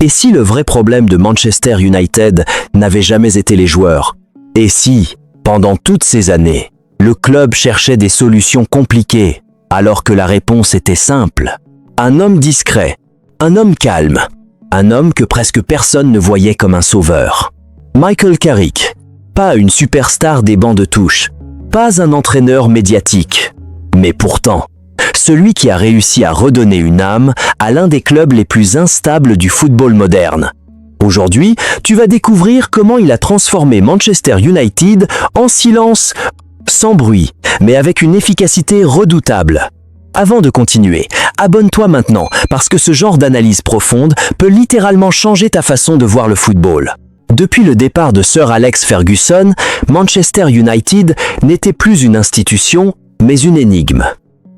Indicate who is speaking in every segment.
Speaker 1: Et si le vrai problème de Manchester United n'avait jamais été les joueurs? Et si, pendant toutes ces années, le club cherchait des solutions compliquées, alors que la réponse était simple? Un homme discret, un homme calme, un homme que presque personne ne voyait comme un sauveur. Michael Carrick, pas une superstar des bancs de touche, pas un entraîneur médiatique, mais pourtant, celui qui a réussi à redonner une âme à l'un des clubs les plus instables du football moderne. Aujourd'hui, tu vas découvrir comment il a transformé Manchester United en silence, sans bruit, mais avec une efficacité redoutable. Avant de continuer, abonne-toi maintenant parce que ce genre d'analyse profonde peut littéralement changer ta façon de voir le football. Depuis le départ de Sir Alex Ferguson, Manchester United n'était plus une institution, mais une énigme.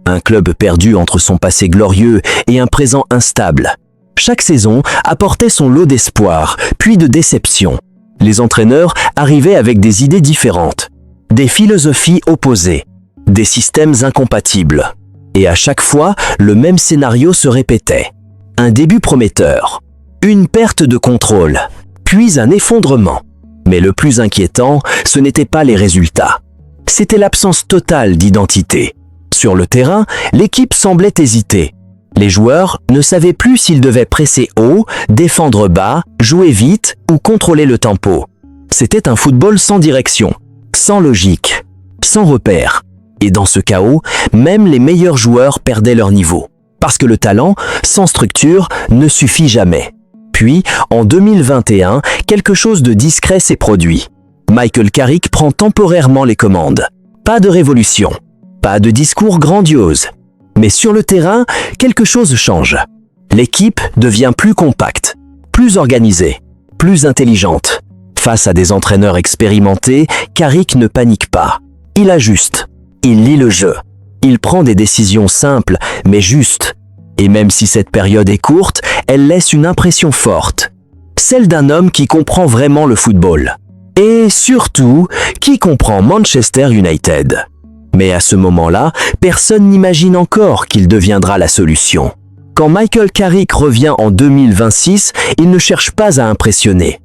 Speaker 1: Un club perdu entre son passé glorieux et un présent instable. Chaque saison apportait son lot d'espoir, puis de déception. Les entraîneurs arrivaient avec des idées différentes, des philosophies opposées, des systèmes incompatibles. Et à chaque fois, le même scénario se répétait. Un début prometteur, une perte de contrôle, puis un effondrement. Mais le plus inquiétant, ce n'étaient pas les résultats. C'était l'absence totale d'identité. Sur le terrain, l'équipe semblait hésiter. Les joueurs ne savaient plus s'ils devaient presser haut, défendre bas, jouer vite ou contrôler le tempo. C'était un football sans direction, sans logique, sans repère. Et dans ce chaos, même les meilleurs joueurs perdaient leur niveau. Parce que le talent, sans structure, ne suffit jamais. Puis, en 2021, quelque chose de discret s'est produit. Michael Carrick prend temporairement les commandes. Pas de révolution, pas de discours grandiose. Mais sur le terrain, quelque chose change. L'équipe devient plus compacte, plus organisée, plus intelligente. Face à des entraîneurs expérimentés, Carrick ne panique pas. Il ajuste. Il lit le jeu. Il prend des décisions simples, mais justes. Et même si cette période est courte, elle laisse une impression forte. Celle d'un homme qui comprend vraiment le football. Et surtout, qui comprend Manchester United. Mais à ce moment-là, personne n'imagine encore qu'il deviendra la solution. Quand Michael Carrick revient en 2026, il ne cherche pas à impressionner.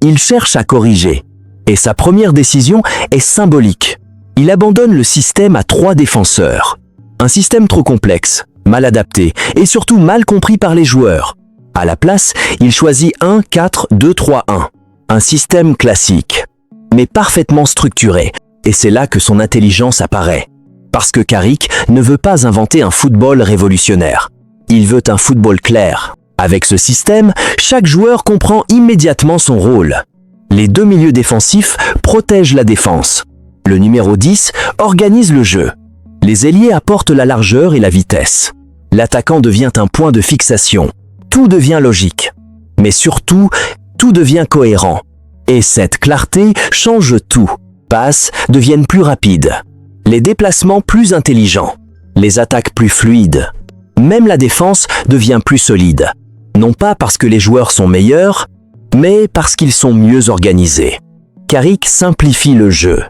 Speaker 1: Il cherche à corriger. Et sa première décision est symbolique. Il abandonne le système à 3 défenseurs. Un système trop complexe, mal adapté et surtout mal compris par les joueurs. À la place, il choisit un 4-2-3-1. Un système classique, mais parfaitement structuré. Et c'est là que son intelligence apparaît. Parce que Carrick ne veut pas inventer un football révolutionnaire. Il veut un football clair. Avec ce système, chaque joueur comprend immédiatement son rôle. Les 2 milieux défensifs protègent la défense. Le numéro 10 organise le jeu. Les ailiers apportent la largeur et la vitesse. L'attaquant devient un point de fixation. Tout devient logique. Mais surtout, tout devient cohérent. Et cette clarté change tout. Passes deviennent plus rapides. Les déplacements plus intelligents. Les attaques plus fluides. Même la défense devient plus solide. Non pas parce que les joueurs sont meilleurs, mais parce qu'ils sont mieux organisés. Carrick simplifie le jeu.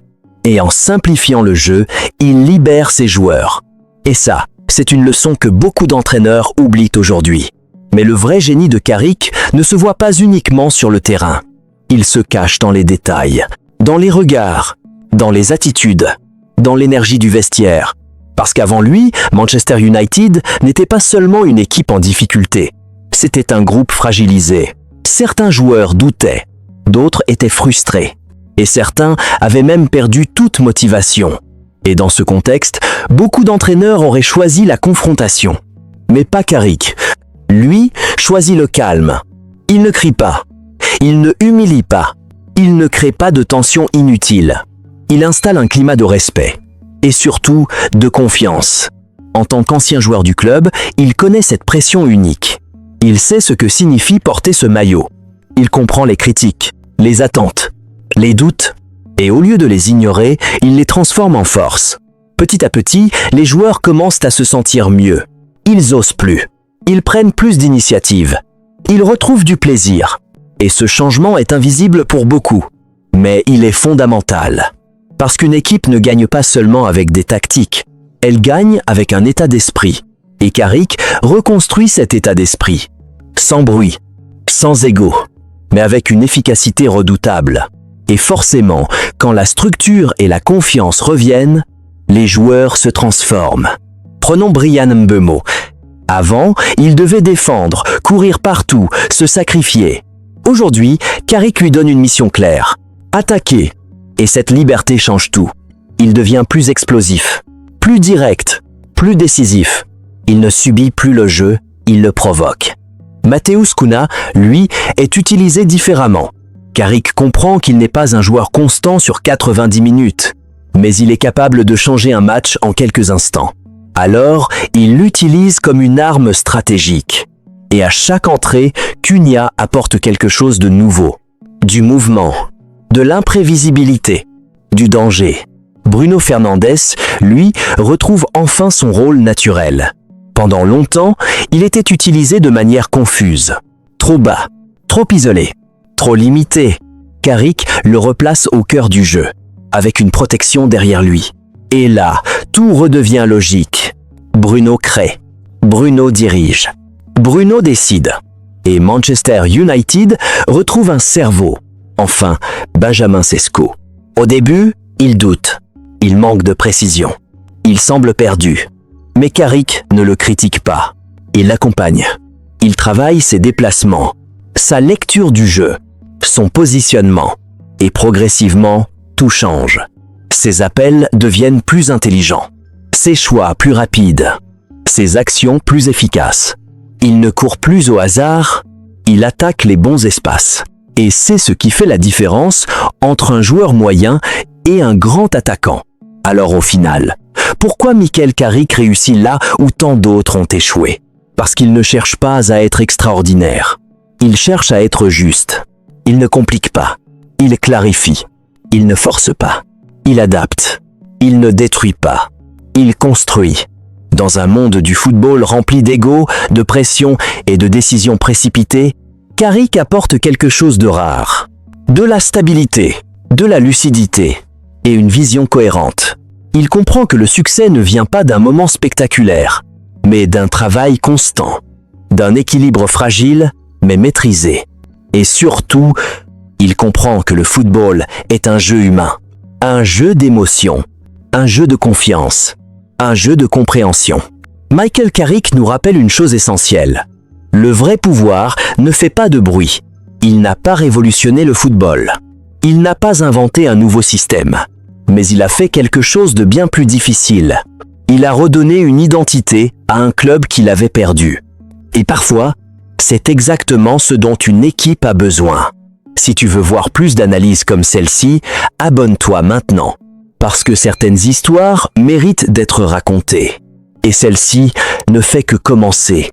Speaker 1: Et en simplifiant le jeu, il libère ses joueurs. Et ça, c'est une leçon que beaucoup d'entraîneurs oublient aujourd'hui. Mais le vrai génie de Carrick ne se voit pas uniquement sur le terrain. Il se cache dans les détails, dans les regards, dans les attitudes, dans l'énergie du vestiaire. Parce qu'avant lui, Manchester United n'était pas seulement une équipe en difficulté. C'était un groupe fragilisé. Certains joueurs doutaient, d'autres étaient frustrés. Et certains avaient même perdu toute motivation. Et dans ce contexte, beaucoup d'entraîneurs auraient choisi la confrontation. Mais pas Carrick. Lui choisit le calme. Il ne crie pas. Il ne humilie pas. Il ne crée pas de tension inutile. Il installe un climat de respect. Et surtout, de confiance. En tant qu'ancien joueur du club, il connaît cette pression unique. Il sait ce que signifie porter ce maillot. Il comprend les critiques, les attentes, les doutes, et au lieu de les ignorer, il les transforme en force. Petit à petit, les joueurs commencent à se sentir mieux. Ils osent plus. Ils prennent plus d'initiative. Ils retrouvent du plaisir. Et ce changement est invisible pour beaucoup. Mais il est fondamental. Parce qu'une équipe ne gagne pas seulement avec des tactiques. Elle gagne avec un état d'esprit. Et Carrick reconstruit cet état d'esprit. Sans bruit, sans ego, mais avec une efficacité redoutable. Et forcément, quand la structure et la confiance reviennent, les joueurs se transforment. Prenons Bryan Mbeumo. Avant, il devait défendre, courir partout, se sacrifier. Aujourd'hui, Carrick lui donne une mission claire, attaquer. Et cette liberté change tout. Il devient plus explosif, plus direct, plus décisif. Il ne subit plus le jeu, il le provoque. Matheus Cunha, lui, est utilisé différemment. Carrick comprend qu'il n'est pas un joueur constant sur 90 minutes, mais il est capable de changer un match en quelques instants. Alors, il l'utilise comme une arme stratégique. Et à chaque entrée, Cunha apporte quelque chose de nouveau. Du mouvement, de l'imprévisibilité, du danger. Bruno Fernandes, lui, retrouve enfin son rôle naturel. Pendant longtemps, il était utilisé de manière confuse. Trop bas, trop isolé, trop limité. Carrick le replace au cœur du jeu, avec une protection derrière lui. Et là, tout redevient logique. Bruno crée, Bruno dirige, Bruno décide. Et Manchester United retrouve un cerveau. Enfin, Benjamin Sesko. Au début, il doute. Il manque de précision. Il semble perdu. Mais Carrick ne le critique pas. Il l'accompagne. Il travaille ses déplacements, sa lecture du jeu, son positionnement. Et progressivement, tout change. Ses appels deviennent plus intelligents. Ses choix plus rapides. Ses actions plus efficaces. Il ne court plus au hasard, il attaque les bons espaces. Et c'est ce qui fait la différence entre un joueur moyen et un grand attaquant. Alors au final, pourquoi Michael Carrick réussit là où tant d'autres ont échoué? Parce qu'il ne cherche pas à être extraordinaire. Il cherche à être juste. Il ne complique pas. Il clarifie. Il ne force pas. Il adapte. Il ne détruit pas. Il construit. Dans un monde du football rempli d'ego, de pression et de décisions précipitées, Carrick apporte quelque chose de rare. De la stabilité, de la lucidité et une vision cohérente. Il comprend que le succès ne vient pas d'un moment spectaculaire, mais d'un travail constant, d'un équilibre fragile mais maîtrisé. Et surtout, il comprend que le football est un jeu humain, un jeu d'émotion, un jeu de confiance, un jeu de compréhension. Michael Carrick nous rappelle une chose essentielle. Le vrai pouvoir ne fait pas de bruit. Il n'a pas révolutionné le football. Il n'a pas inventé un nouveau système. Mais il a fait quelque chose de bien plus difficile. Il a redonné une identité à un club qu'il avait perdu. Et parfois, c'est exactement ce dont une équipe a besoin. Si tu veux voir plus d'analyses comme celle-ci, abonne-toi maintenant. Parce que certaines histoires méritent d'être racontées. Et celle-ci ne fait que commencer.